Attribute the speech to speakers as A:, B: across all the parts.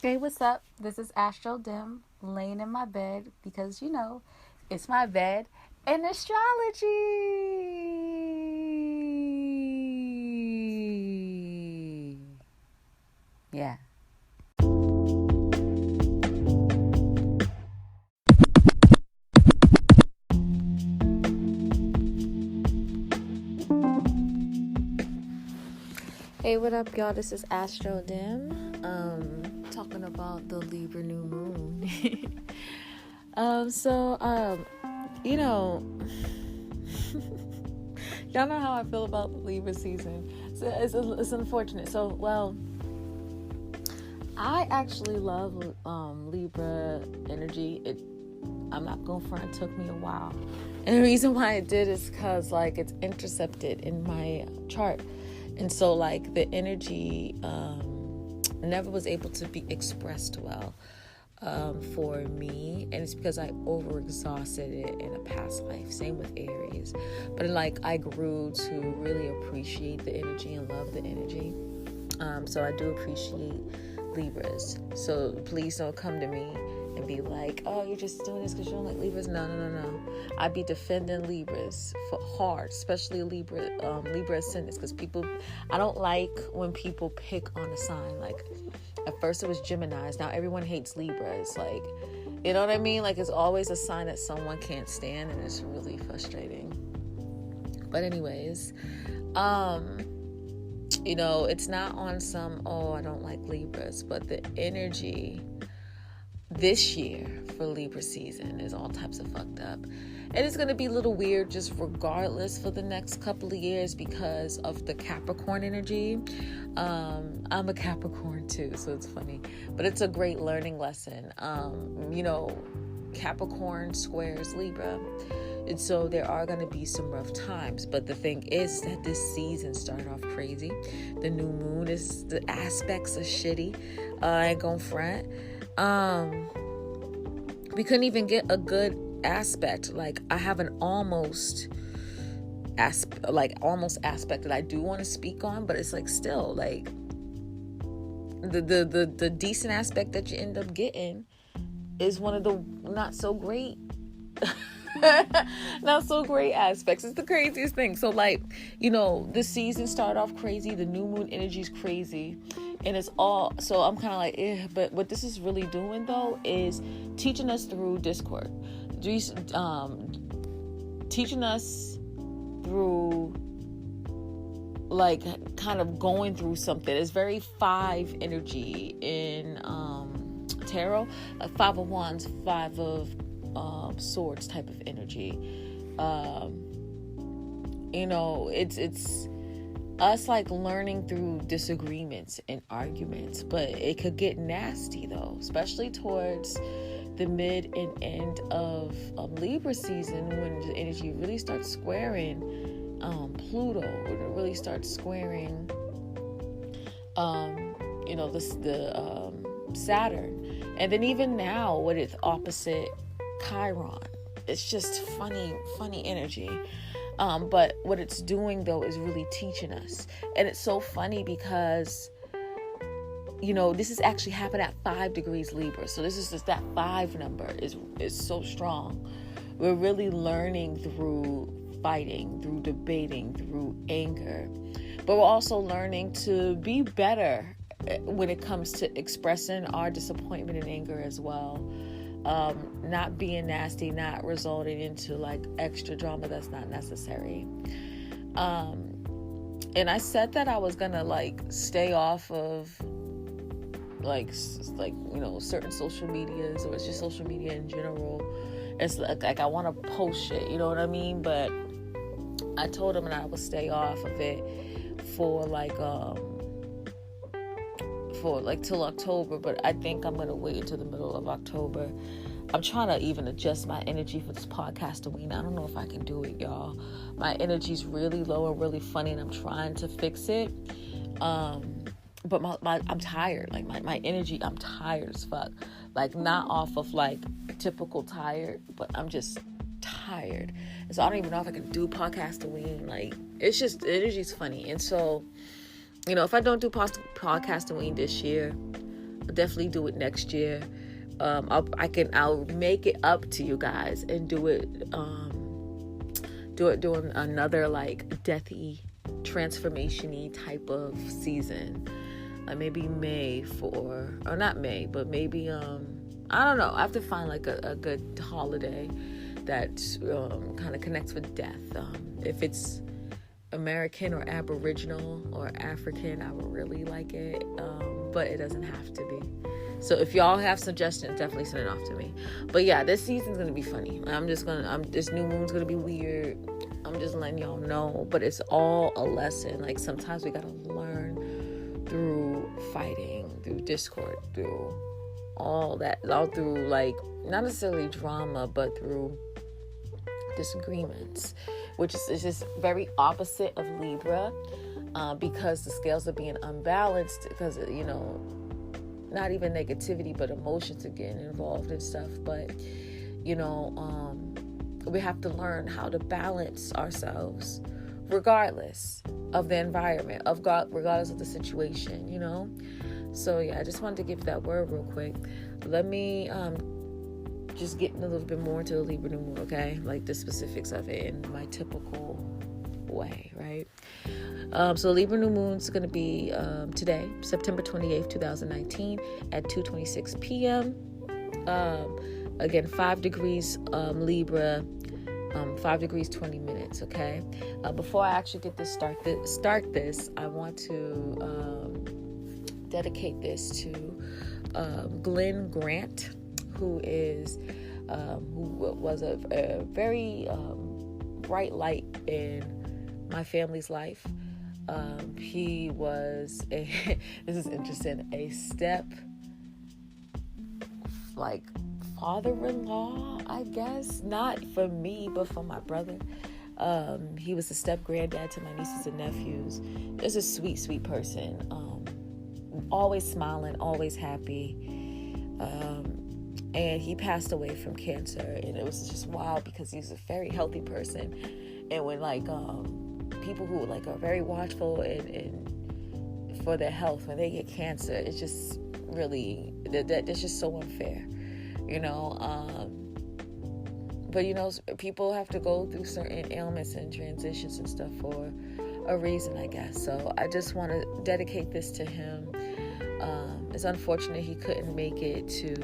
A: Hey, what's up? This is AstroDim laying in my bed because, it's my bed and astrology. Yeah. Hey, what up, y'all? This is AstroDim. Talking about the Libra new moon. Y'all know how I feel about the Libra season. So it's unfortunate. I actually love Libra energy. I'm not going front. It took me a while, and the reason why it did is because it's intercepted in my chart, and so the energy never was able to be expressed well for me, and it's because I overexhausted it in a past life. Same with Aries, but I grew to really appreciate the energy and love the energy. So I do appreciate Libras. So please don't come to me and be like, oh, you're just doing this because you don't like Libras. No. I'd be defending Libras for hard, especially Libra ascendants, because I don't like when people pick on a sign. At first it was Geminis. Now everyone hates Libras. You know what I mean? It's always a sign that someone can't stand, and it's really frustrating. But anyways, it's not on some, I don't like Libras, but the energy this year for Libra season is all types of fucked up. And it's going to be a little weird just regardless for the next couple of years because of the Capricorn energy. I'm a Capricorn too, so it's funny. But it's a great learning lesson. Capricorn squares Libra. And so there are going to be some rough times. But the thing is that this season started off crazy. The new moon the aspects are shitty. I ain't gonna front. We couldn't even get a good aspect. I have an almost aspect that I do want to speak on, but it's still the decent aspect that you end up getting is one of the not so great aspects. It's the craziest thing. So the season started off crazy, the new moon energy is crazy, and it's all, so I'm kind of but what this is really doing though is teaching us through discord, teaching us through kind of going through something. It's very 5 energy in tarot, 5 of wands, 5 of swords type of energy. It's us learning through disagreements and arguments, but it could get nasty though, especially towards the mid and end of Libra season, when the energy really starts squaring Pluto, when it really starts squaring Saturn, and then even now with its opposite Chiron. It's just funny energy. But what it's doing though is really teaching us. And it's so funny because this is actually happened at 5 degrees Libra. So this is just that 5 number is so strong. We're really learning through fighting, through debating, through anger. But we're also learning to be better when it comes to expressing our disappointment and anger as well. Not being nasty, not resulting into extra drama that's not necessary. And I said that I was gonna stay off of certain social medias, or it's just social media in general. It's I want to post shit, you know what I mean? But I told him that I would stay off of it for till October, but I think I'm gonna wait until the middle of October. I'm trying to even adjust my energy for this podcast week. I don't know if I can do it, y'all. My energy's really low and really funny, and I'm trying to fix it. But I'm tired. My energy, I'm tired as fuck. Not off of typical tired, but I'm just tired. And so I don't even know if I can do podcast week. It's just, the energy's funny. And so, if I don't do podcast this year, definitely do it next year. I'll make it up to you guys and do it during another like deathy, transformation-y type of season. Like maybe May or not May, but maybe I don't know. I have to find like a good holiday that kind of connects with death. If it's American or Aboriginal or African, I would really like it, but it doesn't have to be. So if y'all have suggestions, definitely send it off to me. But yeah, this season's gonna be funny. This new moon's gonna be weird. I'm just letting y'all know, but it's all a lesson. Like sometimes we gotta learn through fighting, through discord, through all through like not necessarily drama, but through disagreements, which is just very opposite of Libra, because the scales are being unbalanced, because not even negativity, but emotions are getting involved and stuff. But we have to learn how to balance ourselves regardless of the environment, regardless of the situation, So yeah, I just wanted to give that word real quick. Let me just get a little bit more into the Libra new moon, okay? Like the specifics of it in my typical way, right? So Libra new moon is going to be today, September 28th, 2019 at 2:26 p.m. Again, 5 degrees Libra, 5 degrees 20 minutes, okay? Before I actually get this start this, I want to dedicate this to Glenn Grant, who was a very bright light in my family's life. He was this is interesting, a step like father-in-law, I guess, not for me but for my brother. He was a step granddad to my nieces and nephews. Just a sweet person, always smiling, always happy, and he passed away from cancer. And it was just wild because he's a very healthy person, and when like people who like are very watchful and for their health, when they get cancer, it's just really that's just so unfair, but people have to go through certain ailments and transitions and stuff for a reason, I guess. So I just want to dedicate this to him. It's unfortunate he couldn't make it to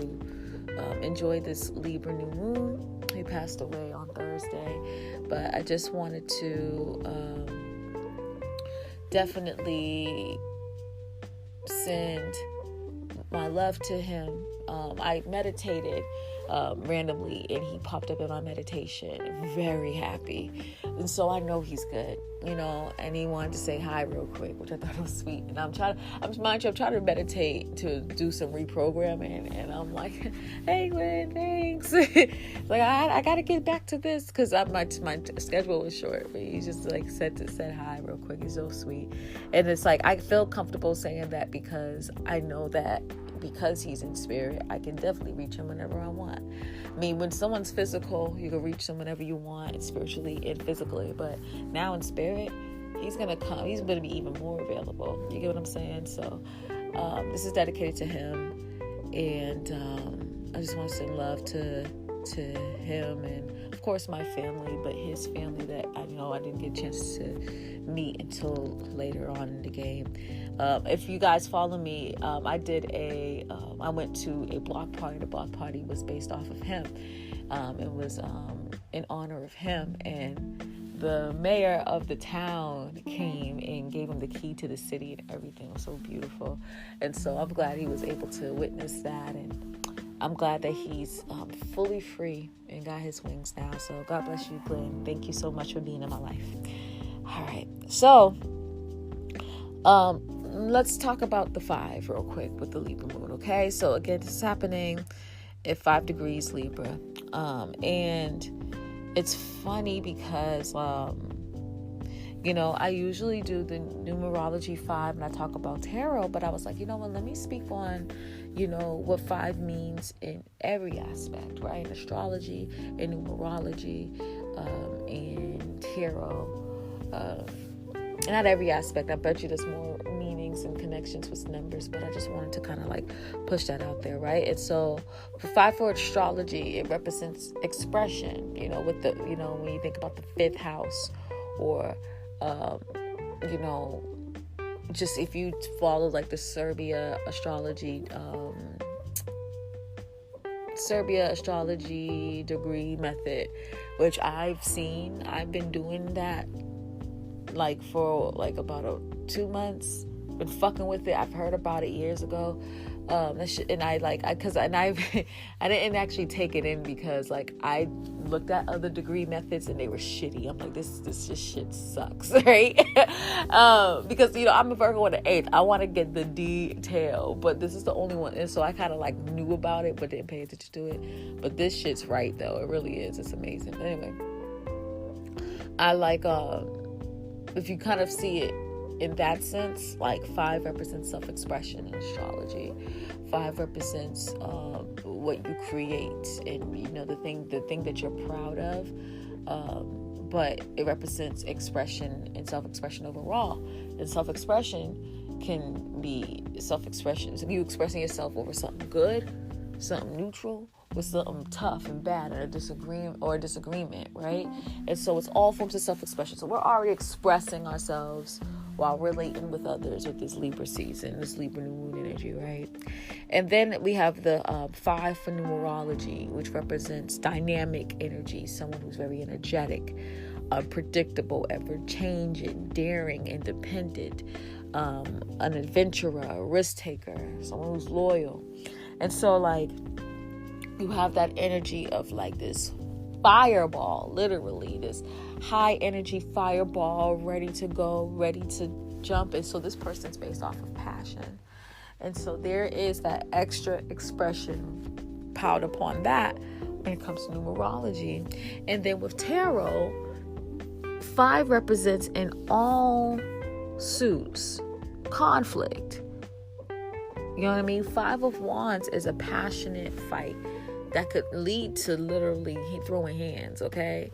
A: enjoy this Libra new moon. He passed away on Thursday, but I just wanted to definitely send my love to him. I meditated randomly, and he popped up in my meditation, very happy, and so I know he's good, and he wanted to say hi real quick, which I thought was sweet. And I'm trying to meditate to do some reprogramming, and I'm like, hey Glenn, thanks. Like I gotta get back to this because my schedule was short, but he just like said hi real quick. He's so sweet, and it's like I feel comfortable saying that because I know that because he's in spirit, I can definitely reach him whenever I want. I mean, when someone's physical, you can reach them whenever you want, spiritually and physically. But now in spirit, he's gonna come. He's gonna be even more available. You get what I'm saying? So this is dedicated to him, and I just want to send love to him, and of course my family, but his family that I didn't get a chance to meet until later on in the game. If you guys follow me, I went to a block party. The block party was based off of him. It was in honor of him, and the mayor of the town came and gave him the key to the city, and everything was so beautiful. And so I'm glad he was able to witness that, and I'm glad that he's fully free and got his wings now. So God bless you, Glenn. Thank you so much for being in my life. All right, so let's talk about the 5 real quick with the Libra moon, okay? So again, this is happening at 5 degrees Libra, and it's funny because I usually do the numerology 5 and I talk about tarot, but I was like, let me speak on what 5 means in every aspect, right? In astrology, in numerology, in tarot, and not every aspect. I bet you there's more meaning seeing some connections with numbers, but I just wanted to kind of like push that out there, right? And so for 5 for astrology, it represents expression, with the, when you think about the 5th house, or, just if you follow like the Serbia astrology degree method, which I've been doing that like for like about 2 months, been fucking with it. I've heard about it years ago. I didn't actually take it in because like I looked at other degree methods and they were shitty. I'm like, this just shit sucks, right? Because I'm a Virgo in the 8th. I want to get the detail, but this is the only one, and so I kind of like knew about it but didn't pay attention to it. But this shit's right though. It really is. It's amazing. But anyway, I like if you kind of see it in that sense, like 5 represents self-expression in astrology. 5 represents what you create, and the thing that you're proud of. But it represents expression and self-expression overall. And self-expression can be self-expression. So you expressing yourself over something good, something neutral, with something tough and bad, and a disagreement, right? And so it's all forms of self-expression. So we're already expressing ourselves while relating with others with this Libra season, this Libra new moon energy, right? And then we have the 5 for numerology, which represents dynamic energy, someone who's very energetic, unpredictable, ever-changing, daring, independent, an adventurer, a risk-taker, someone who's loyal. And so, like, you have that energy of like this fireball, literally this high energy fireball, ready to go, ready to jump. And so this person's based off of passion. And so there is that extra expression piled upon that when it comes to numerology. And then with tarot, 5 represents in all suits conflict. You know what I mean? 5 of Wands is a passionate fight that could lead to literally throwing hands, okay?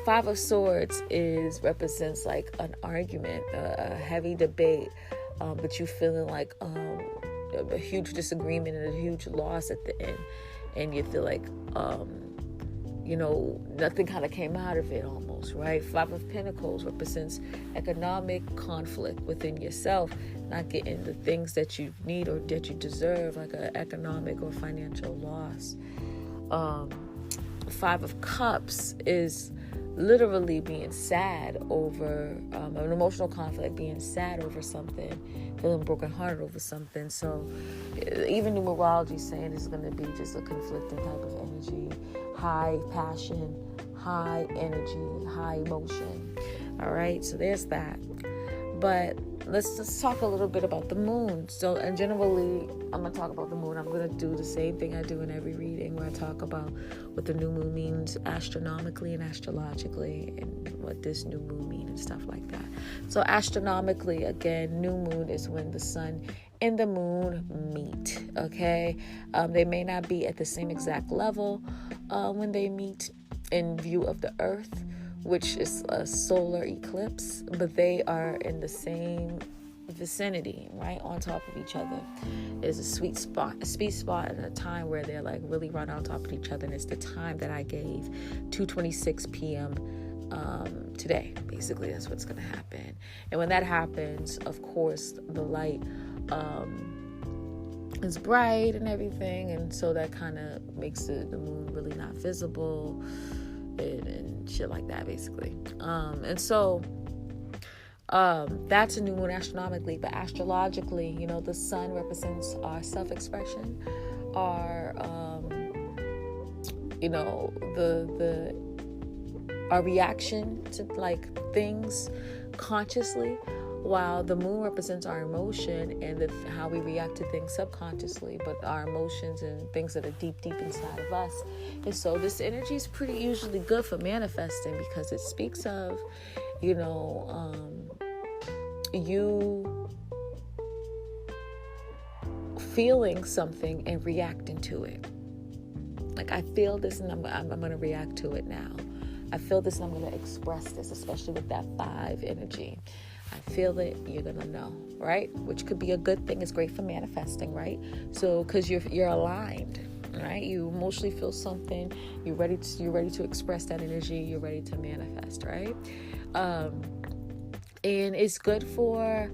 A: 5 of Swords represents like an argument, a heavy debate, but you feeling like a huge disagreement and a huge loss at the end, and you feel like nothing kind of came out of it almost, right? 5 of Pentacles represents economic conflict within yourself, not getting the things that you need or that you deserve, like an economic or financial loss. 5 of Cups is literally being sad over an emotional conflict, being sad over something, feeling brokenhearted over something. So even numerology is saying it's going to be just a conflicting type of energy, high passion, high energy, high emotion. All right, so there's that. But let's just talk a little bit about the moon. So, and generally, I'm going to talk about the moon. I'm going to do the same thing I do in every reading, where I talk about what the new moon means astronomically and astrologically, and what this new moon means and stuff like that. So astronomically, again, new moon is when the sun and the moon meet, okay? They may not be at the same exact level when they meet in view of the Earth, which is a solar eclipse, but they are in the same vicinity, right on top of each other. There's a sweet spot and a time where they're like really right on top of each other, and it's the time that I gave, 2:26 p.m. Today. Basically, that's what's going to happen. And when that happens, of course, the light is bright and everything, and so that kind of makes the moon really not visible and shit like that, basically. And so that's a new moon astronomically, but astrologically, the sun represents our self-expression, our our reaction to like things consciously, while the moon represents our emotion and how we react to things subconsciously, but our emotions and things that are deep inside of us. And so this energy is pretty usually good for manifesting, because it speaks of, you feeling something and reacting to it. Like, I feel this and I'm going to react to it now. I feel this and I'm going to express this, especially with that 5 energy. I feel it, you're going to know, right? Which could be a good thing. It's great for manifesting, right? So, because you're aligned, right? You emotionally feel something, you're ready to express that energy, you're ready to manifest, right? And it's good for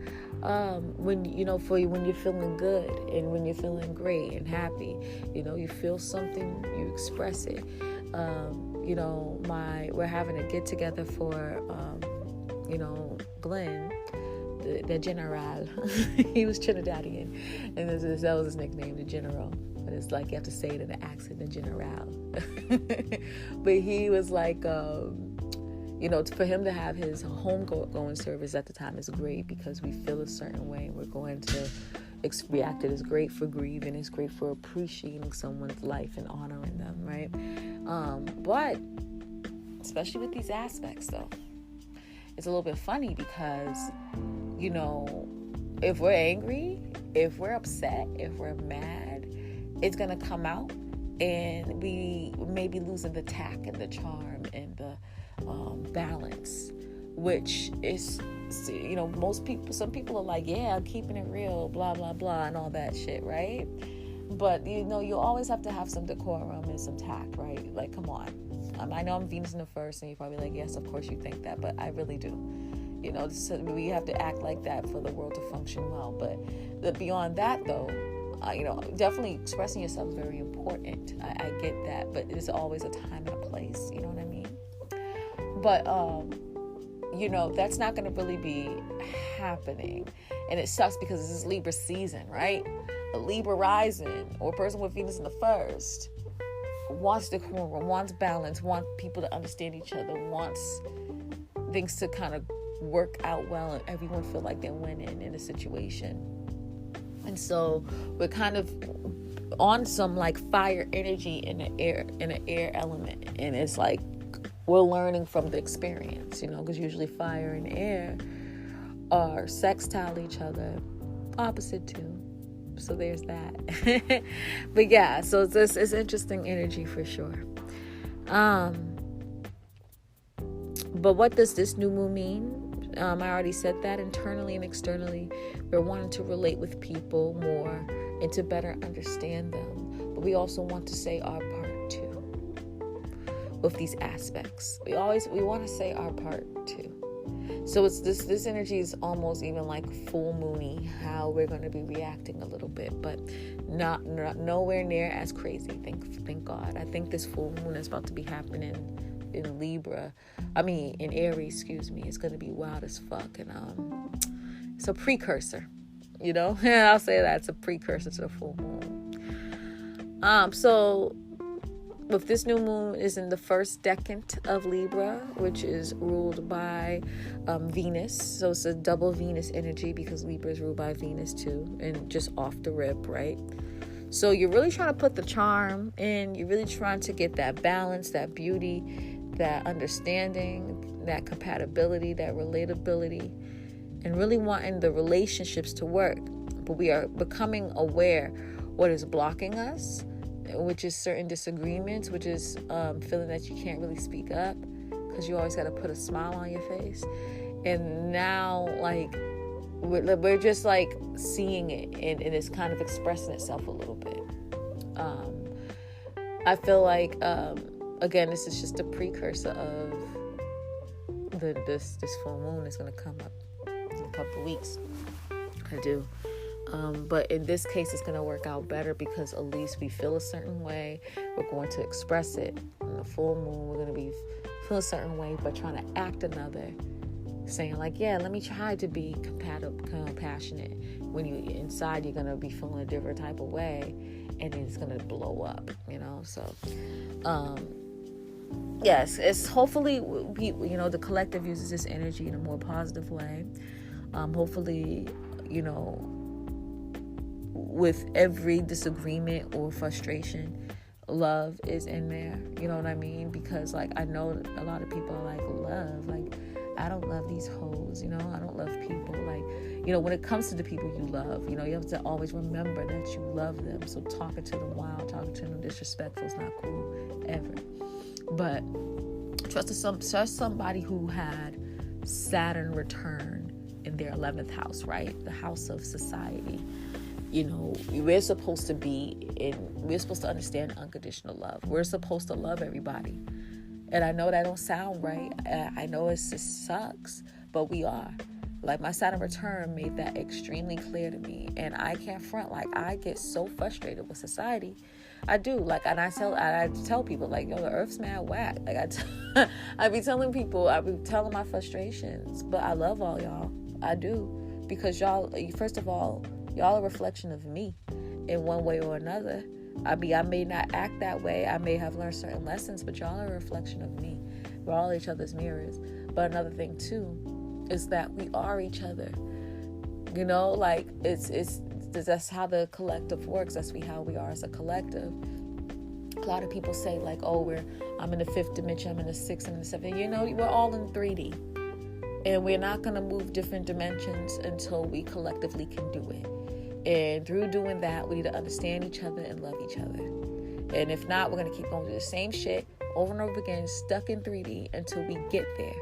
A: when you're feeling good and when you're feeling great and happy. You feel something, you express it. We're having a get together for Glenn, the General. He was Trinidadian, and that was his nickname, the General. But it's like you have to say it in an accent, the General. But he was like, for him to have his homegoing service at the time is great because we feel a certain way and we're going to react. It is great for grieving. It's great for appreciating someone's life and honoring them, right? But especially with these aspects, though, it's a little bit funny because, if we're angry, if we're upset, if we're mad, it's going to come out, and we may be losing the tact and the charm and the balance, which is, some people are like, yeah, I'm keeping it real, blah, blah, blah, and all that shit, right? But, you always have to have some decorum and some tact, right? Like, come on. I know I'm Venus in the first, and you're probably like, yes, of course you think that, but I really do. We have to act like that for the world to function well. But beyond that, though, definitely expressing yourself is very important. I get that, but there's always a time and a place, you know what I mean? But, that's not going to really be happening. And it sucks because this is Libra season, right? A Libra rising or a person with Venus in the first wants decorum, wants balance, wants people to understand each other, wants things to kind of work out well and everyone feel like they're winning in a situation. And so we're kind of on some like fire energy in an air element, and it's like we're learning from the experience, because usually fire and air are sextile each other, opposite too. So there's that. But yeah, so it's interesting energy for sure. But what does this new moon mean? I already said that internally and externally, we're wanting to relate with people more and to better understand them. But we also want to say our part too with these aspects. We want to say our part too. So it's this energy is almost even like full moony, how we're going to be reacting a little bit, but not nowhere near as crazy. Thank God. I think this full moon is about to be happening in Aries, it's going to be wild as fuck. And it's a precursor, I'll say that it's a precursor to the full moon. So with this new moon is in the first decade of Libra, which is ruled by Venus. So it's a double Venus energy because Libra is ruled by Venus too, and just off the rip, right? So you're really trying to put the charm in. You're really trying to get that balance, that beauty, that understanding, that compatibility, that relatability, and really wanting the relationships to work. But we are becoming aware what is blocking us, which is certain disagreements, which is feeling that you can't really speak up because you always got to put a smile on your face. And now, like, we're just like seeing it, and it's kind of expressing itself a little bit. I feel like, again, this is just a precursor of this full moon is going to come up in a couple of weeks. I do. But in this case, it's going to work out better because at least we feel a certain way. We're going to express it. In the full moon, we're going to feel a certain way, but trying to act another. Saying like, yeah, let me try to be compassionate. When you inside, you're going to be feeling a different type of way, and it's going to blow up, So, yes, it's hopefully, the collective uses this energy in a more positive way. Hopefully, with every disagreement or frustration, love is in there. You know what I mean? Because, like, I know a lot of people are like, love, like, I don't love these hoes, I don't love people. Like, when it comes to the people you love, you have to always remember that you love them. So talking to them wild, talking to them disrespectful is not cool, ever. But trust somebody who had Saturn return in their 11th house, right? The house of society. You know, we're supposed to understand unconditional love. We're supposed to love everybody. And I know that don't sound right. I know it just sucks, but we are. Like, my Saturn return made that extremely clear to me. And I can't front. Like, I get so frustrated with society. I do. Like, and I tell people, like, yo, the earth's mad whack. Like, I be telling people, I be telling my frustrations. But I love all y'all. I do. Because y'all, first of all, y'all are a reflection of me in one way or another. I may not act that way. I may have learned certain lessons, but y'all are a reflection of me. We're all each other's mirrors. But another thing, too, is that we are each other. You know, like, that's how the collective works. That's how we are as a collective. A lot of people say, like, oh, I'm in the 5th dimension, I'm in the 6th, I'm in the 7th. You know, we're all in 3D. And we're not going to move different dimensions until we collectively can do it. And through doing that, we need to understand each other and love each other. And if not, we're going to keep going through the same shit over and over again, stuck in 3D until we get there.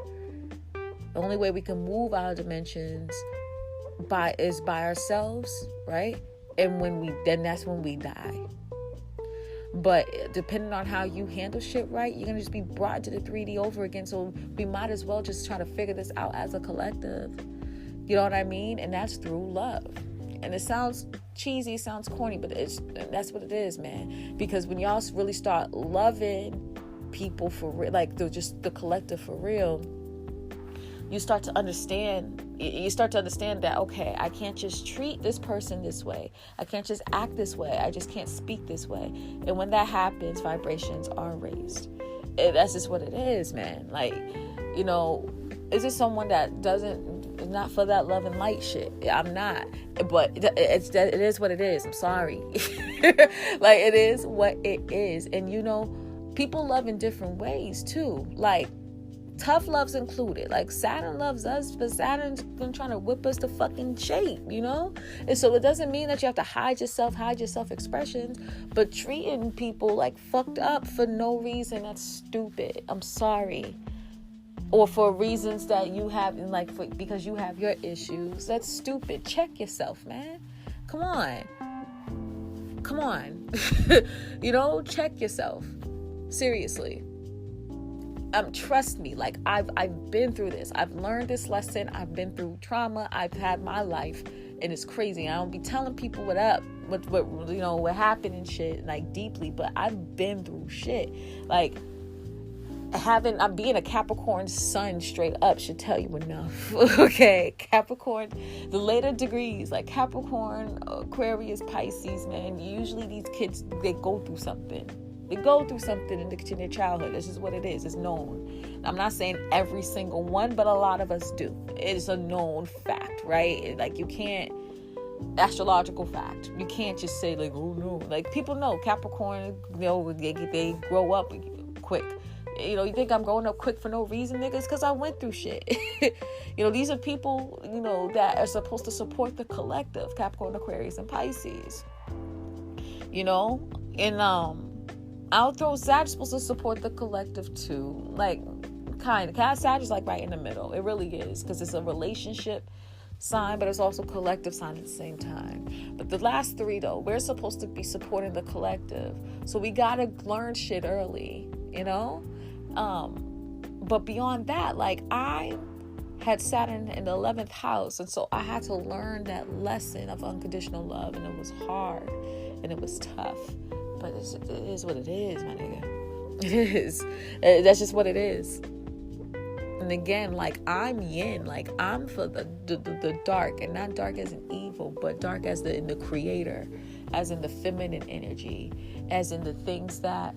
A: The only way we can move our dimensions is by ourselves, right? And then that's when we die. But depending on how you handle shit right, you're going to just be brought to the 3D over again. So we might as well just try to figure this out as a collective. You know what I mean? And that's through love. And it sounds cheesy, it sounds corny, but that's what it is, man. Because when y'all really start loving people for real, like just the collective for real, you start to understand that, okay, I can't just treat this person this way. I can't just act this way. I just can't speak this way. And when that happens, vibrations are raised. That's just what it is, man. Like, you know, is it someone that is not for that love and light shit? I'm not. But it is what it is. I'm sorry. Like, it is what it is. And, you know, people love in different ways, too. Like, tough love's included. Like, Saturn loves us, but Saturn's been trying to whip us to fucking shape, you know? And so it doesn't mean that you have to hide your self-expressions, but treating people like fucked up for no reason, that's stupid. I'm sorry. Or for reasons that you have, because you have your issues, that's stupid. Check yourself, man. Come on. You know, check yourself. Seriously. Trust me, like, I've been through this. I've learned this lesson. I've been through trauma. I've had my life, and it's crazy. I don't be telling people what happened and shit, like, deeply, but I've been through shit. Like, I'm being a Capricorn sun straight up should tell you enough. Okay, Capricorn, the later degrees, like Capricorn, Aquarius, Pisces, man, usually these kids, they go through something. They go through something in their childhood. This is what it is. It's known. I'm not saying every single one, but a lot of us do. It is a known fact, right? Like, you can't, astrological fact. You can't just say, like, oh no. Like, people know Capricorn, you know, they grow up quick. You know, you think I'm growing up quick for no reason, niggas? Because I went through shit. You know, these are people, you know, that are supposed to support the collective, Capricorn, Aquarius, and Pisces. You know? And, I'll throw Sag supposed to support the collective too. Like, kind of. Sag is like right in the middle. It really is. Because it's a relationship sign, but it's also collective sign at the same time. But the last three, though, we're supposed to be supporting the collective. So we got to learn shit early, you know? But beyond that, like, I had Saturn in the 11th house. And so I had to learn that lesson of unconditional love. And it was hard. And it was tough. But it is what it is, my nigga. It is. That's just what it is. And again, like, I'm yin. Like, I'm for the dark. And not dark as in evil, but dark as in the creator. As in the feminine energy. As in the things that,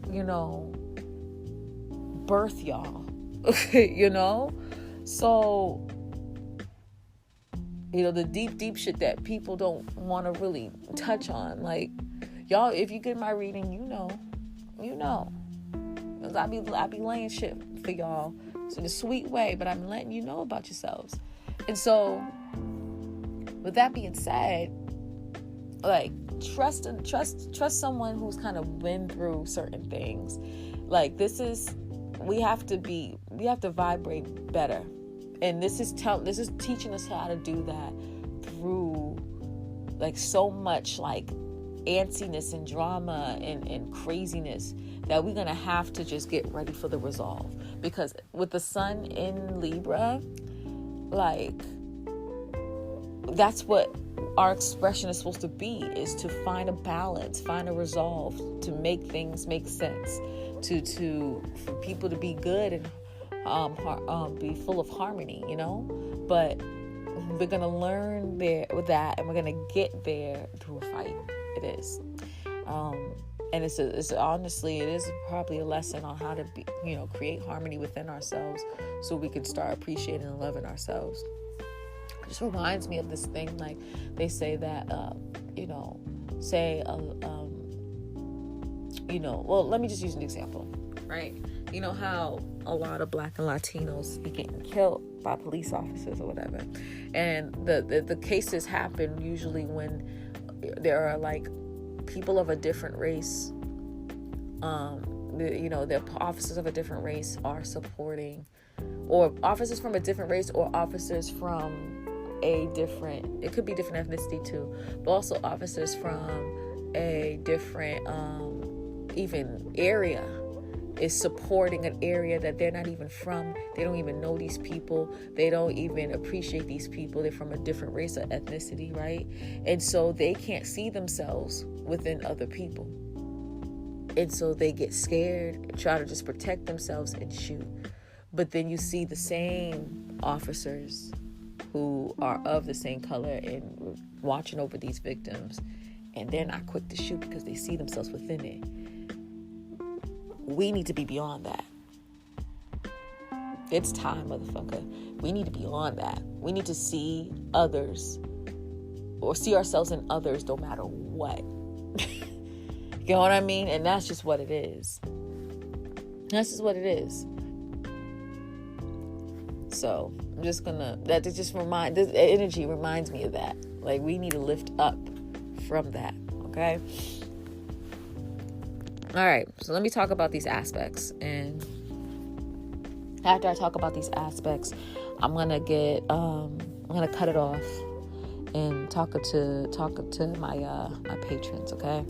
A: you know, birth y'all. You know? So, you know, the deep shit that people don't want to really touch on. Like, y'all, if you get my reading, you know. Because I be laying shit for y'all. It's in a sweet way, but I'm letting you know about yourselves. And so, with that being said, like, trust someone who's kind of been through certain things. Like, we have to vibrate better And this is teaching us how to do that through like so much like antsiness and drama and craziness that we're gonna have to just get ready for the resolve. Because with the sun in Libra, like, that's what our expression is supposed to be, is to find a balance, find a resolve, to make things make sense, for people to be good and be full of harmony, but we're gonna learn there with that, and we're gonna get there through a fight. It is, and it's honestly, it is probably a lesson on how to be, create harmony within ourselves, so we can start appreciating and loving ourselves. It just reminds me of this thing, like they say that, well, let me just use an example, right? You know how a lot of Black and Latinos be getting killed by police officers or whatever, and the cases happen usually when there are like people of a different race, the officers of a different race are supporting, or officers from a different race, or officers from it could be different ethnicity too, but also officers from a different even area is supporting an area that they're not even from. They don't even know these people. They don't even appreciate these people. They're from a different race or ethnicity, right? And so they can't see themselves within other people. And so they get scared, try to just protect themselves and shoot. But then you see the same officers who are of the same color and watching over these victims, and they're not quick to shoot because they see themselves within it. We need to be beyond that. It's time, motherfucker. We need to be on that. We need to see others, or see ourselves in others, no matter what. You know what I mean? And that's just what it is. That's just what it is. So I'm just gonna, this energy reminds me of that. Like, we need to lift up from that. Okay. All right, so let me talk about these aspects, and after I talk about these aspects, I'm gonna cut it off and talk to my patrons. Okay.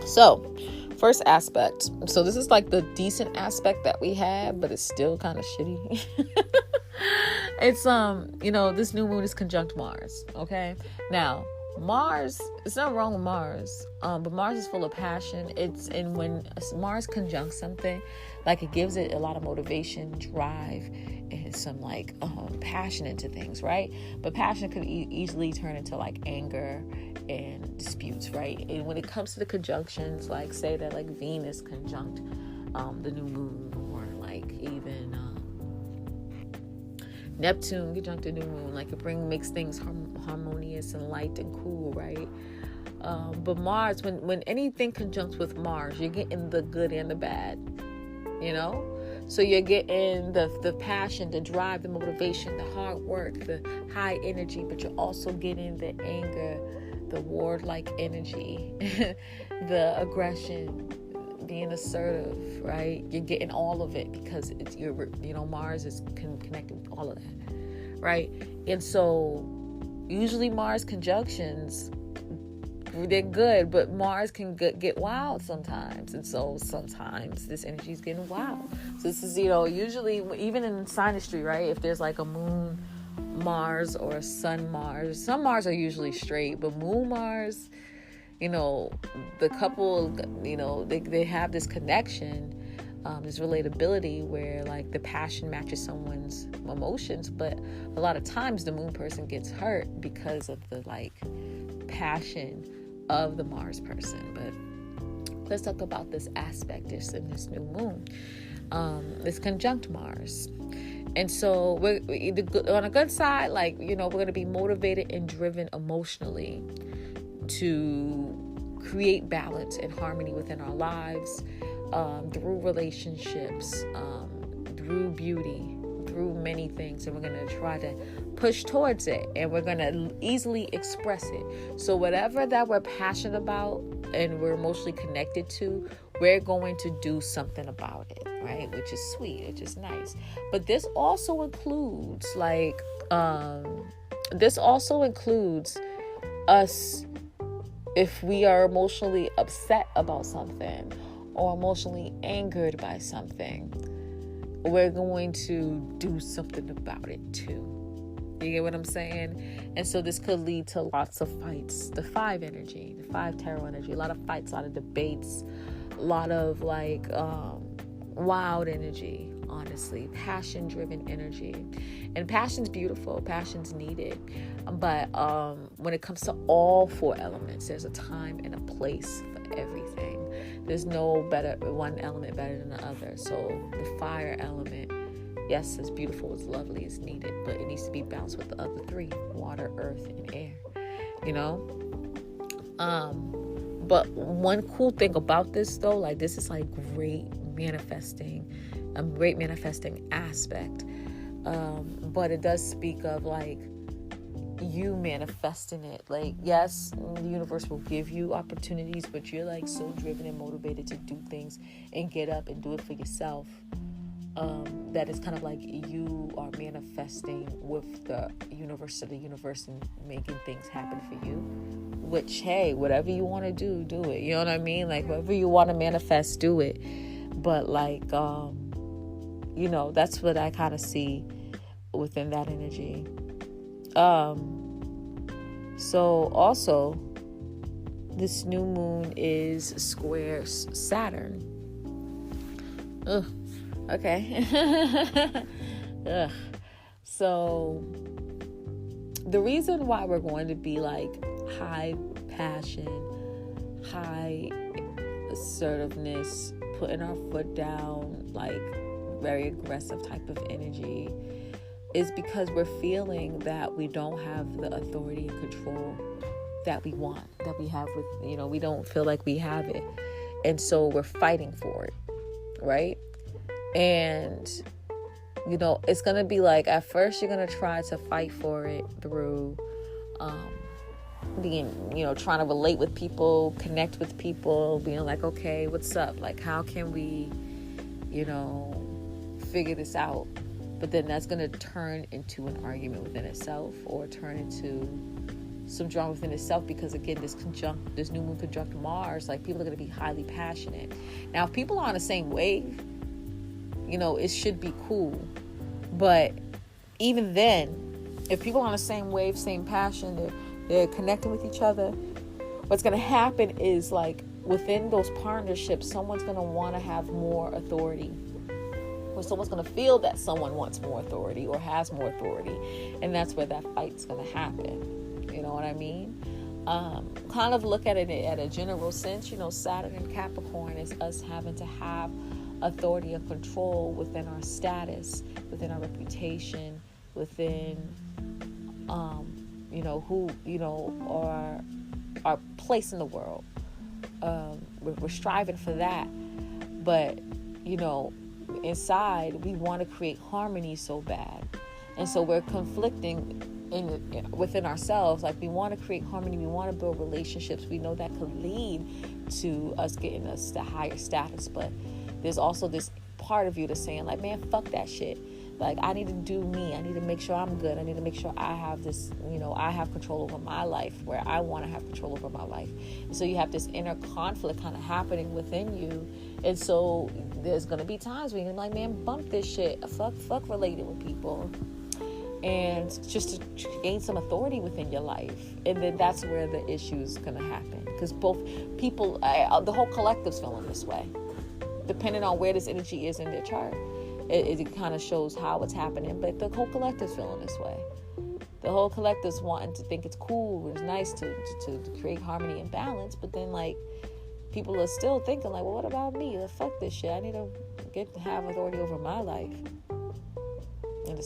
A: So first aspect. So this is like the decent aspect that we had, but it's still kind of shitty. It's this new moon is conjunct Mars. Okay, now. Mars, it's not wrong with Mars, but Mars is full of passion. And when Mars conjuncts something, like, it gives it a lot of motivation, drive, and some like passion into things, right? But passion could easily turn into like anger and disputes, right? And when it comes to the conjunctions, like say that like Venus conjunct the new moon, or like even Neptune conjunct the new moon, like it makes things harmonious and light and cool, right? But Mars, when anything conjuncts with Mars, you're getting the good and the bad, so you're getting the passion, the drive, the motivation, the hard work, the high energy, but you're also getting the anger, the warlike energy, the aggression, being assertive, right? You're getting all of it because it's Mars is connected with all of that, right? And so usually Mars conjunctions, they're good, but Mars can get wild sometimes, and so sometimes this energy is getting wild. So this is usually even in synastry, right? If there's like a moon Mars or a sun Mars, some Mars are usually straight, but moon Mars, the couple, they have this connection, this relatability where like the passion matches someone's emotions, but a lot of times the moon person gets hurt because of the like passion of the Mars person. But let's talk about this aspect in this new moon, this conjunct Mars. And so we're on a good side, like, we're going to be motivated and driven emotionally to create balance and harmony within our lives, through relationships, through beauty, through many things. And we're going to try to push towards it, and we're going to easily express it. So whatever that we're passionate about and we're emotionally connected to, we're going to do something about it, right? Which is sweet, which is nice. But this also includes us, if we are emotionally upset about something or emotionally angered by something, we're going to do something about it too. You get what I'm saying? And so this could lead to lots of fights. The 5 energy, the 5 tarot energy, a lot of fights, a lot of debates, a lot of wild energy, honestly, passion-driven energy. And passion's beautiful, passion's needed. But when it comes to all 4 elements, there's a time and a place for everything. There's no one element better than the other. So the fire element, yes, it's beautiful, it's lovely, it's needed, but it needs to be balanced with the other 3, water, earth, and air, But one cool thing about this, though, this is great manifesting, a great manifesting aspect. But it does speak of you manifesting it. Yes, the universe will give you opportunities, but you're so driven and motivated to do things and get up and do it for yourself. That is kind of you are manifesting with the universe and making things happen for you. Which, hey, whatever you want to do it. You know what I mean? Whatever you want to manifest, do it. But that's what I kind of see within that energy. So also, this new moon is square Saturn. Ugh. Okay. Ugh. So the reason why we're going to be high passion, high assertiveness, putting our foot down, very aggressive type of energy, is because we're feeling that we don't have the authority and control that we want, that we have with, we don't feel like we have it. And so we're fighting for it, right? And, it's going to be at first you're going to try to fight for it through being, trying to relate with people, connect with people, being okay, what's up? How can we, figure this out? But then that's going to turn into an argument within itself, or turn into some drama within itself, because again, this new moon conjunct Mars, people are going to be highly passionate. Now, if people are on the same wave, it should be cool. But even then, if people are on the same wave, same passion, they're connecting with each other, what's going to happen is within those partnerships, someone's going to want to have more authority, or someone's going to feel that someone wants more authority or has more authority. And that's where that fight's going to happen. You know what I mean? Kind of look at it at a general sense. Saturn and Capricorn is us having to have authority and control within our status, within our reputation, within our place in the world. We're striving for that, but inside we want to create harmony so bad, and so we're conflicting within ourselves. We want to create harmony, we want to build relationships, we know that could lead to us getting us to higher status, but there's also this part of you that's saying man, fuck that shit. I need to do me. I need to make sure I'm good. I need to make sure I have this, I have control over my life where I want to have control over my life. And so you have this inner conflict kind of happening within you. And so there's going to be times when you're man, bump this shit. Fuck relating with people. And just to gain some authority within your life. And then that's where the issue is going to happen. Because both people, the whole collective's feeling this way. Depending on where this energy is in their chart, it kind of shows how it's happening. But the whole collective's feeling this way. The whole collective's wanting to think it's cool, it's nice to create harmony and balance. But then people are still thinking well, what about me? Fuck this shit. I need to have authority over my life, and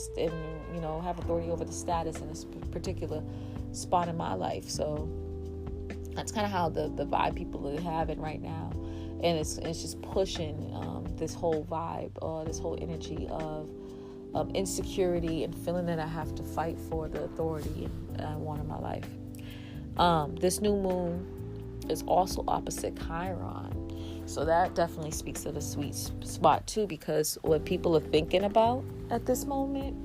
A: have authority over the status in this particular spot in my life. So that's kind of how the vibe people are having right now. And it's just pushing this whole vibe, this whole energy of insecurity and feeling that I have to fight for the authority I want in my life. This new moon is also opposite Chiron. So that definitely speaks of a sweet spot too, because what people are thinking about at this moment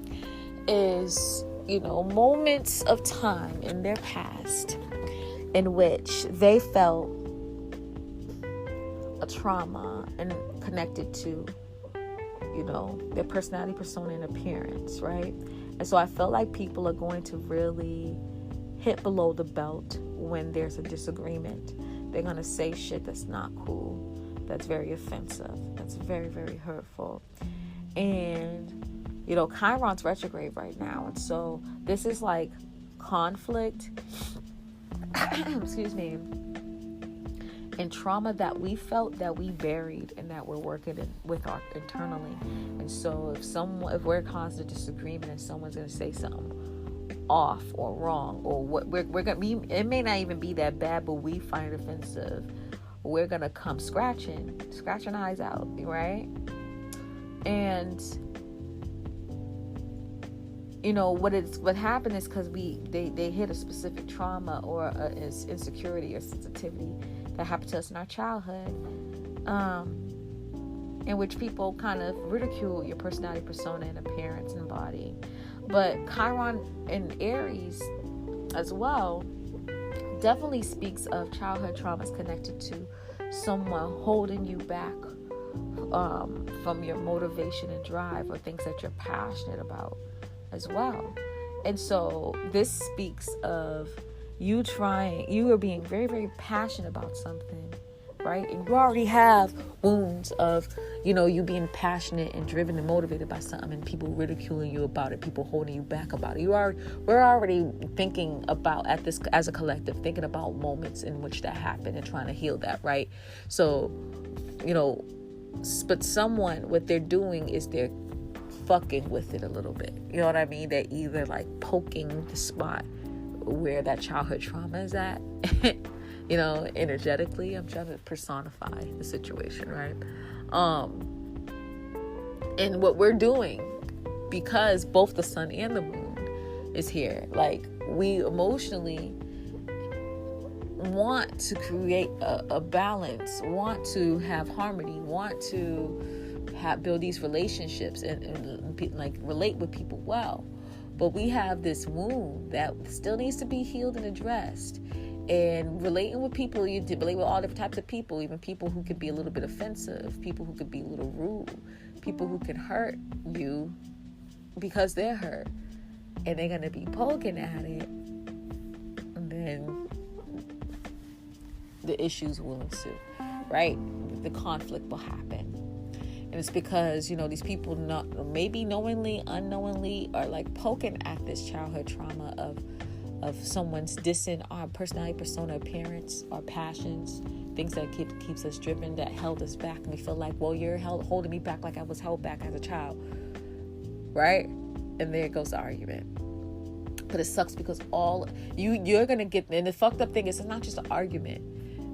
A: is, moments of time in their past in which they felt a trauma and connected to, their personality, persona, and appearance, right? And so I feel like people are going to really hit below the belt when there's a disagreement. They're going to say shit that's not cool, that's very offensive, that's very, very hurtful. And, Chiron's retrograde right now. And so this is like conflict, excuse me, and trauma that we felt that we buried and that we're working with our internally. And so if we're causing a disagreement and someone's going to say something off or wrong, or what we're going to be, it may not even be that bad, but we find it offensive, we're going to come scratching eyes out, right? And what happened is because they hit a specific trauma or insecurity or sensitivity that happened to us in our childhood, in which people kind of ridicule your personality, persona, and appearance and body. But Chiron in Aries as well definitely speaks of childhood traumas connected to someone holding you back from your motivation and drive, or things that you're passionate about as well. And so this speaks of you are being very, very passionate about something, right? And you already have wounds of, you being passionate and driven and motivated by something, and people ridiculing you about it, people holding you back about it. We're already thinking about, at this as a collective, thinking about moments in which that happened and trying to heal that, right? So, but someone, what they're doing is they're fucking with it a little bit. You know what I mean? They're either like poking the spot where that childhood trauma is at, energetically. I'm trying to personify the situation, right? And what we're doing, because both the sun and the moon is here, like, we emotionally want to create a balance, want to have harmony, want to build these relationships and like relate with people well. But we have this wound that still needs to be healed and addressed. And relating with people, you relate with all different types of people, even people who could be a little bit offensive, people who could be a little rude, people who can hurt you because they're hurt. And they're going to be poking at it. And then the issues will ensue, right? The conflict will happen. And it's because, these people maybe knowingly, unknowingly are like poking at this childhood trauma of someone's dissing our personality, persona, appearance, our passions, things that keeps us driven, that held us back. And we feel like, well, you're holding me back like I was held back as a child, right? And there goes the argument. But it sucks because you're going to get, and the fucked up thing is, it's not just an argument.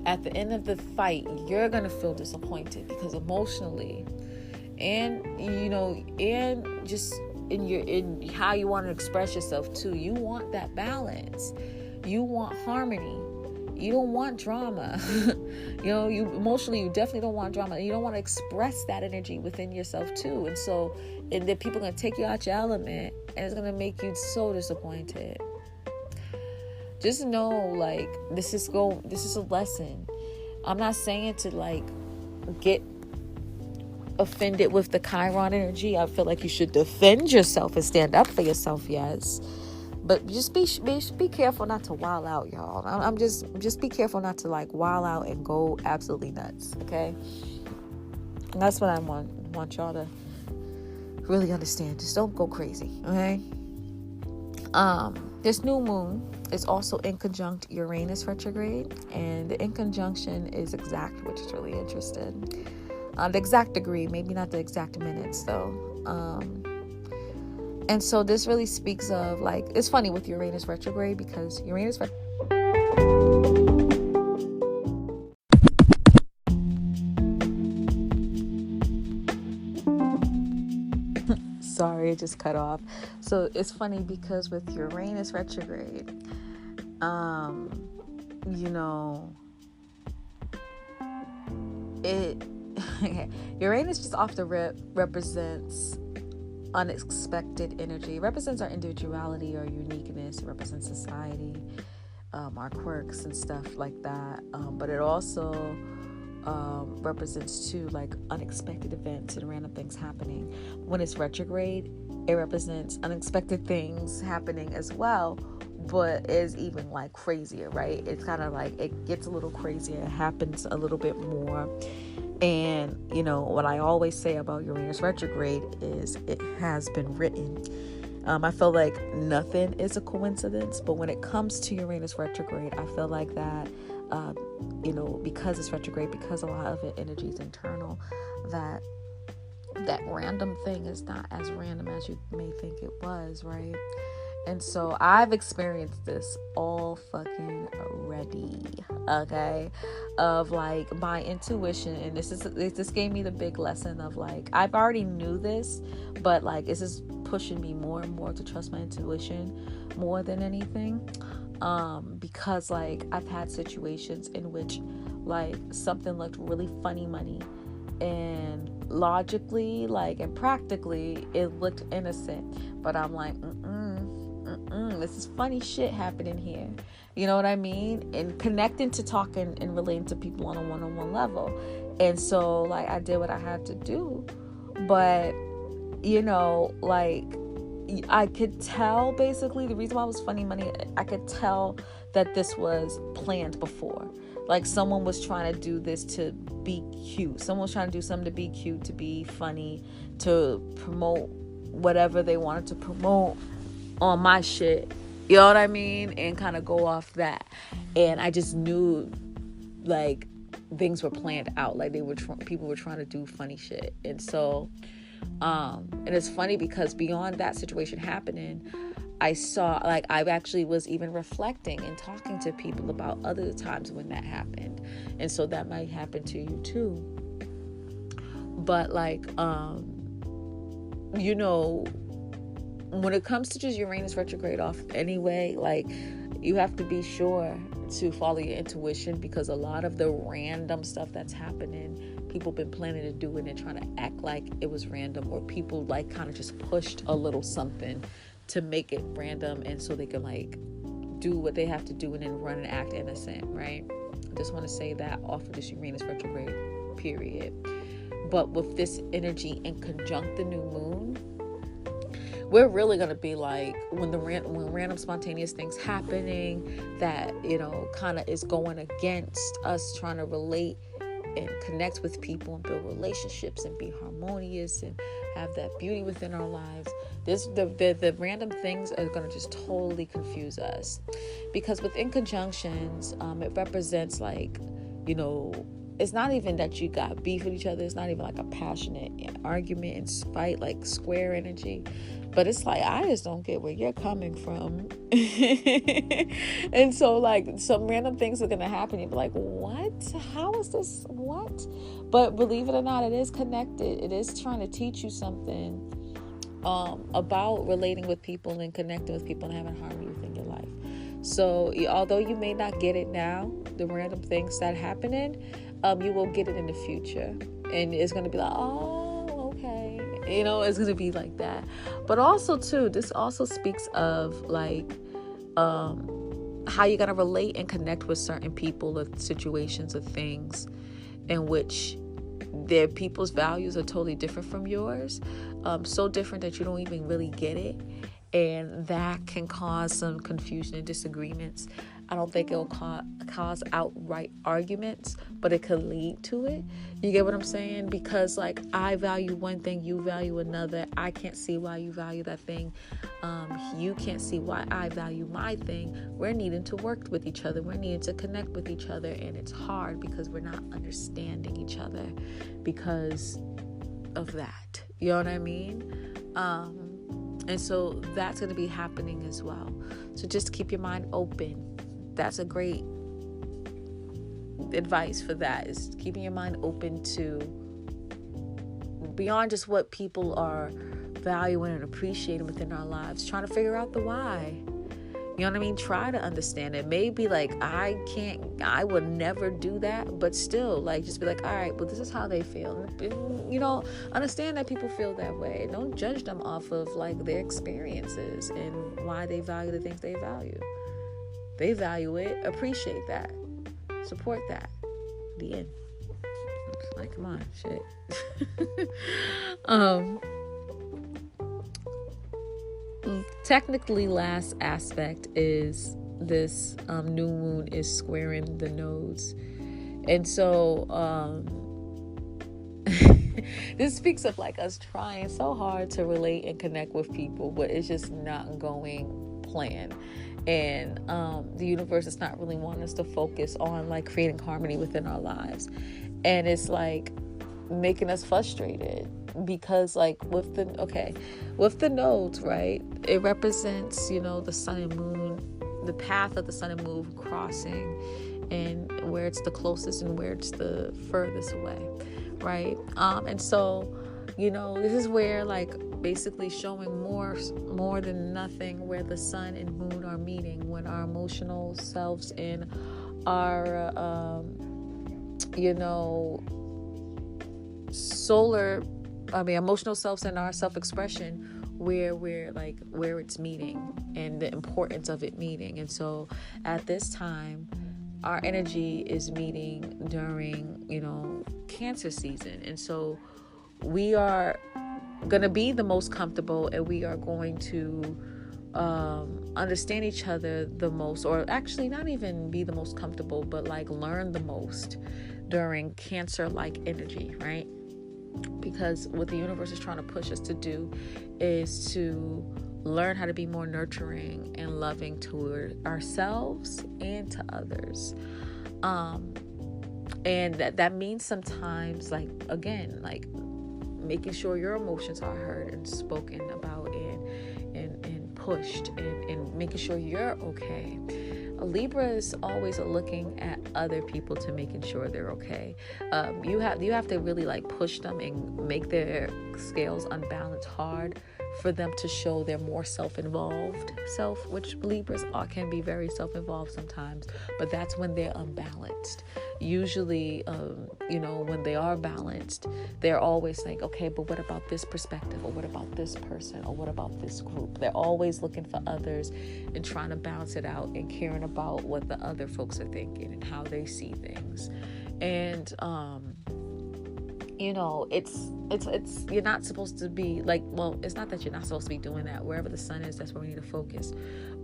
A: At the end of the fight, you're going to feel disappointed because emotionally, and and just in how you want to express yourself too, you want that balance, you want harmony, you don't want drama. You emotionally, you definitely don't want drama, and you don't want to express that energy within yourself too. And then people are going to take you out your element, and it's going to make you so disappointed. Just know, like, this is a lesson. I'm not saying to like get offended with the Chiron energy. I feel like you should defend yourself and stand up for yourself, yes. But just be careful not to wild out, y'all. I'm just be careful not to like wild out and go absolutely nuts, okay? And that's what I want y'all to really understand. Just don't go crazy, okay? This new moon is also in conjunct Uranus retrograde, and the in conjunction is exact, which is really interesting. The exact degree, maybe not the exact minutes though. And so this really speaks of, like, it's funny with Uranus retrograde because sorry, it just cut off. So it's funny because with Uranus retrograde, it Uranus just off the rip represents unexpected energy. It represents our individuality, our uniqueness. It represents society, our quirks and stuff like that. But it also represents too, like, unexpected events and random things happening. When it's retrograde, it represents unexpected things happening as well, but is even like crazier, right? It's kind of like it gets a little crazier. It happens a little bit more. And what I always say about Uranus retrograde is it has been written. I feel like nothing is a coincidence, but when it comes to Uranus retrograde, I feel like that because it's retrograde, because a lot of it energy is internal, that random thing is not as random as you may think it was, right? And so I've experienced this all fucking already, okay? Of like my intuition, and this gave me the big lesson of like, I've already knew this, but like this is pushing me more and more to trust my intuition more than anything. Because like I've had situations in which like something looked really funny money, and logically, like, and practically it looked innocent, but I'm like, this is funny shit happening here. You know what I mean? And connecting to talking and relating to people on a one-on-one level. And so like I did what I had to do, but like I could tell, basically the reason why it was funny money, I could tell that this was planned before. Like someone was trying to do this to be cute. Someone was trying to do something to be cute, to be funny, to promote whatever they wanted to promote on my shit. You know what I mean? And kind of go off that. And I just knew like things were planned out. Like people were trying to do funny shit. And so, and it's funny because beyond that situation happening, I saw, like, I actually was even reflecting and talking to people about other times when that happened. And so that might happen to you too. But like, when it comes to just Uranus retrograde off anyway, like, you have to be sure to follow your intuition, because a lot of the random stuff that's happening, people been planning to do it and trying to act like it was random, or people like kind of just pushed a little something to make it random, and so they can like do what they have to do and then run and act innocent, right? I just want to say that off of this Uranus retrograde period. But with this energy in conjunct the new moon, we're really going to be like, when random spontaneous things happening that, kind of is going against us trying to relate and connect with people and build relationships and be harmonious and have that beauty within our lives. The random things are going to just totally confuse us, because within conjunctions, it represents like, it's not even that you got beef with each other. It's not even like a passionate argument and fight, like square energy. But it's like, I just don't get where you're coming from. And so like some random things are going to happen. You'll be like, what? How is this? What? But believe it or not, it is connected. It is trying to teach you something about relating with people and connecting with people and having harmony within your life. So although you may not get it now, the random things that happening, you will get it in the future. And it's going to be like, oh, okay. It's going to be like that. But also, too, this also speaks of, like, how you're going to relate and connect with certain people or situations or things in which their people's values are totally different from yours. So different that you don't even really get it. And that can cause some confusion and disagreements. I don't think it'll cause outright arguments, but it could lead to it. You get what I'm saying? Because like, I value one thing, you value another. I can't see why you value that thing. You can't see why I value my thing. We're needing to work with each other. We're needing to connect with each other. And it's hard because we're not understanding each other because of that. You know what I mean? And so that's going to be happening as well. So just keep your mind open. That's a great advice for that, is keeping your mind open to beyond just what people are valuing and appreciating within our lives, trying to figure out the why. You know what I mean? Try to understand it. Maybe like, I would never do that, but still, like, just be like, all right, well, this is how they feel. You know, understand that people feel that way. Don't judge them off of like their experiences and why they value the things they value. They value it, appreciate that, support that. The end. Like, come on, shit. Technically, last aspect is this new moon is squaring the nodes, and so this speaks of like us trying so hard to relate and connect with people, but it's just not going planned. And the universe is not really wanting us to focus on like creating harmony within our lives, and it's like making us frustrated because like with the nodes, right, it represents, you know, the sun and moon, the path of the sun and moon crossing, and where it's the closest and where it's the furthest away, right? And so, you know, this is where like basically showing more than nothing where the sun and moon are meeting, when our emotional selves and our emotional selves and our self-expression, where it's meeting and the importance of it meeting. And so at this time, our energy is meeting during, you know, Cancer season. And so we are going to be the most comfortable, and we are going to understand each other the most, or actually not even be the most comfortable, but like learn the most during Cancer-like energy, right? Because what the universe is trying to push us to do is to learn how to be more nurturing and loving toward ourselves and to others. And that means sometimes, like, again, like making sure your emotions are heard and spoken about and pushed, and making sure you're okay. Libra is always looking at other people to making sure they're okay. You have to really like push them and make their scales unbalanced hard for them to show their more self-involved self, which Libras can be very self-involved sometimes, but that's when they're unbalanced. Usually, when they are balanced, they're always like, okay, but what about this perspective, or what about this person, or what about this group? They're always looking for others and trying to balance it out and caring about what the other folks are thinking and how they see things. And it's you're not supposed to be like, well, it's not that you're not supposed to be doing that. Wherever the sun is, that's where we need to focus.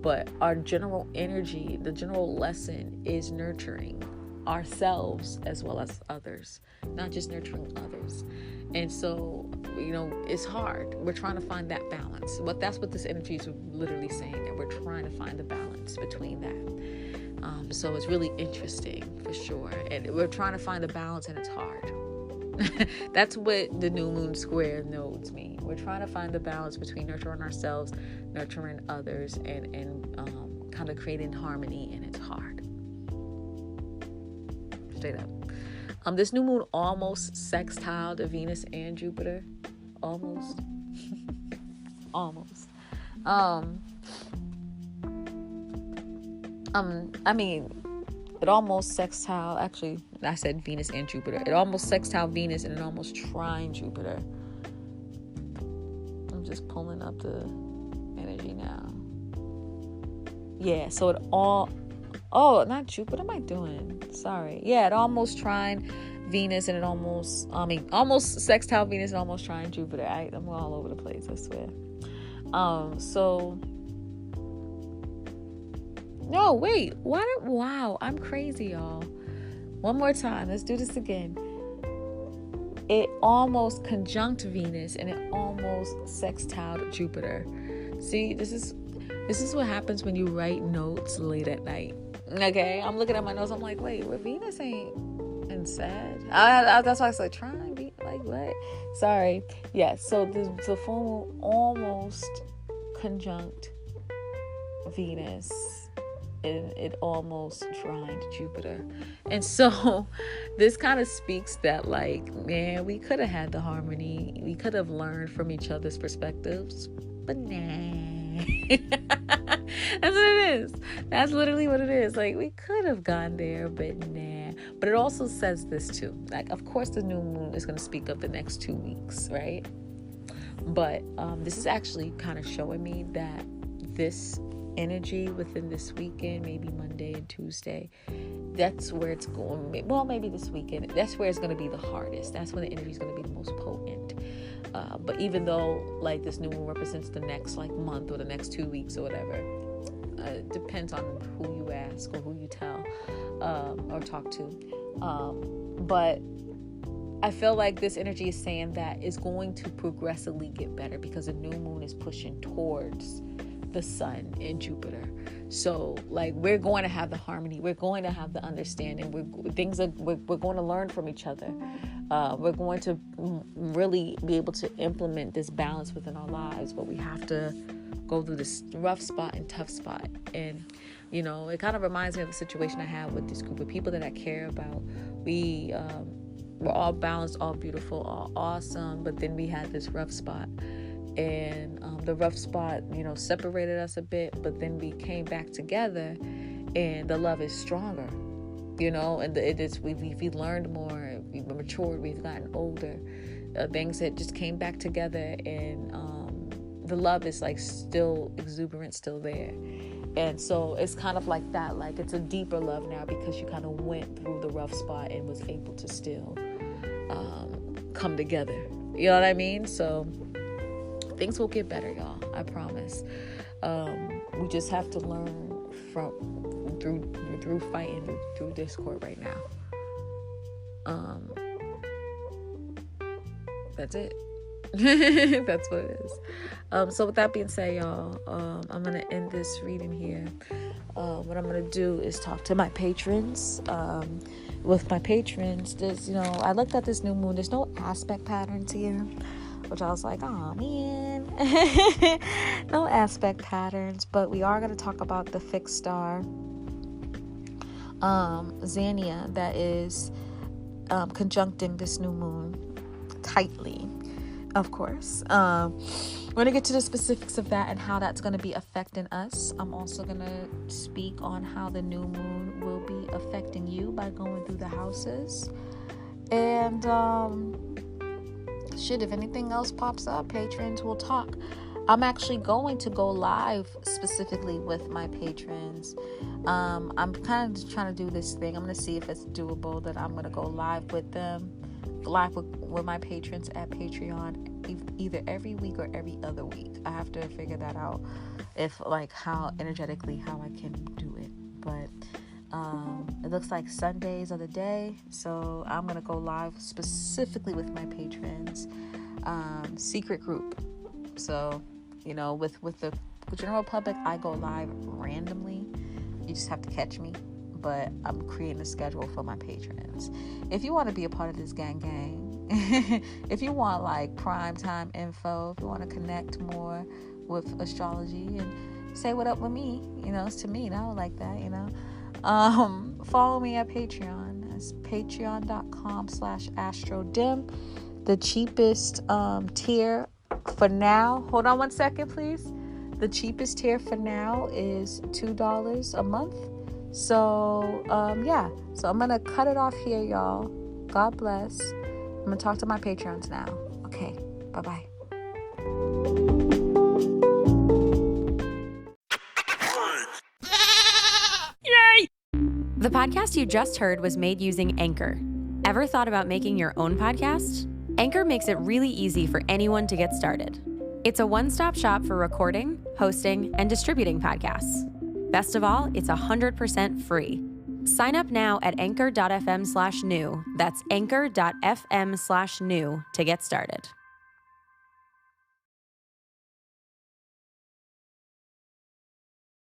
A: But our general energy, the general lesson is nurturing ourselves as well as others, not just nurturing others. And so, it's hard. We're trying to find that balance. But that's what this energy is literally saying, that we're trying to find the balance between that. So it's really interesting for sure. And we're trying to find the balance, and it's hard. That's what the new moon square nodes mean. We're trying to find the balance between nurturing ourselves, nurturing others, and kind of creating harmony, and it's hard. Straight up. This new moon almost sextiled Venus and Jupiter. Almost. Almost. It almost sextile, actually, I said Venus and Jupiter. It almost sextile Venus, and it almost trine Jupiter. I'm just pulling up the energy now. Yeah, so not Jupiter. What am I doing? Sorry. Yeah, it almost trine Venus, and it almost sextile Venus and almost trine Jupiter. I'm all over the place, I swear. No, wait. Wow, I'm crazy, y'all. One more time. Let's do this again. It almost conjunct Venus, and it almost sextiled Jupiter. See, this is what happens when you write notes late at night. Okay, I'm looking at my notes. I'm like, wait, Venus ain't in Sag? That's why I said trying. Like what? Sorry. Yeah. So the full moon almost conjunct Venus. It almost trined Jupiter. And so this kind of speaks that, like, man, we could have had the harmony. We could have learned from each other's perspectives. But nah. That's what it is. That's literally what it is. Like, we could have gone there, but nah. But it also says this too. Like, of course, the new moon is going to speak of the next 2 weeks, right? But this is actually kind of showing me that this energy within this weekend, maybe Monday and Tuesday, that's where it's going. Well, maybe this weekend, that's where it's going to be the hardest. That's when the energy is going to be the most potent. But even though like this new moon represents the next like month or the next 2 weeks or whatever, it depends on who you ask or who you tell or talk to. But I feel like this energy is saying that it's going to progressively get better because the new moon is pushing towards the sun and Jupiter. So like we're going to have the harmony, we're going to have the understanding, we're going to learn from each other. We're going to really be able to implement this balance within our lives, but we have to go through this rough spot and tough spot. And you know, it kind of reminds me of the situation I had with this group of people that I care about. We're all balanced, all beautiful, all awesome, but then we had this rough spot. And the rough spot, you know, separated us a bit, but then we came back together and the love is stronger, you know, and we've learned more, we've matured, we've gotten older, things that just came back together, and the love is like still exuberant, still there. And so it's kind of like that, like it's a deeper love now because you kind of went through the rough spot and was able to still come together, you know what I mean? So things will get better, y'all. I promise. We just have to learn through fighting through discord right now. That's it. That's what it is. So with that being said, y'all, I'm gonna end this reading here. What I'm gonna do is talk to my patrons. With my patrons, there's, you know, I looked at this new moon. There's no aspect patterns here, which I was like, oh man, no aspect patterns. But we are going to talk about the fixed star, Xania, that is conjuncting this new moon tightly, of course. We're going to get to the specifics of that and how that's going to be affecting us. I'm also going to speak on how the new moon will be affecting you by going through the houses. And if anything else pops up, patrons will talk. I'm actually going to go live specifically with my patrons. I'm kind of trying to do this thing. I'm going to see if it's doable that I'm going to go live with them, with my patrons at Patreon, either every week or every other week. I have to figure that out, if like how energetically how I can do it. But it looks like Sundays are the day, so I'm going to go live specifically with my patrons. Secret group. So, you know, with the general public, I go live randomly. You just have to catch me. But I'm creating a schedule for my patrons. If you want to be a part of this gang, if you want like prime time info, if you want to connect more with astrology and say what up with me, you know, it's to me, and I would like that, you know. Follow me at Patreon. That's patreon.com/ASTRODIM. The cheapest tier for now. Hold on one second, please. The cheapest tier for now is $2 a month. So, yeah. So I'm going to cut it off here, y'all. God bless. I'm going to talk to my Patreons now. Okay. Bye-bye.
B: Yay! The podcast you just heard was made using Anchor. Ever thought about making your own podcast? Anchor makes it really easy for anyone to get started. It's a one-stop shop for recording, hosting, and distributing podcasts. Best of all, it's 100% free. Sign up now at anchor.fm/new. That's anchor.fm/new to get started.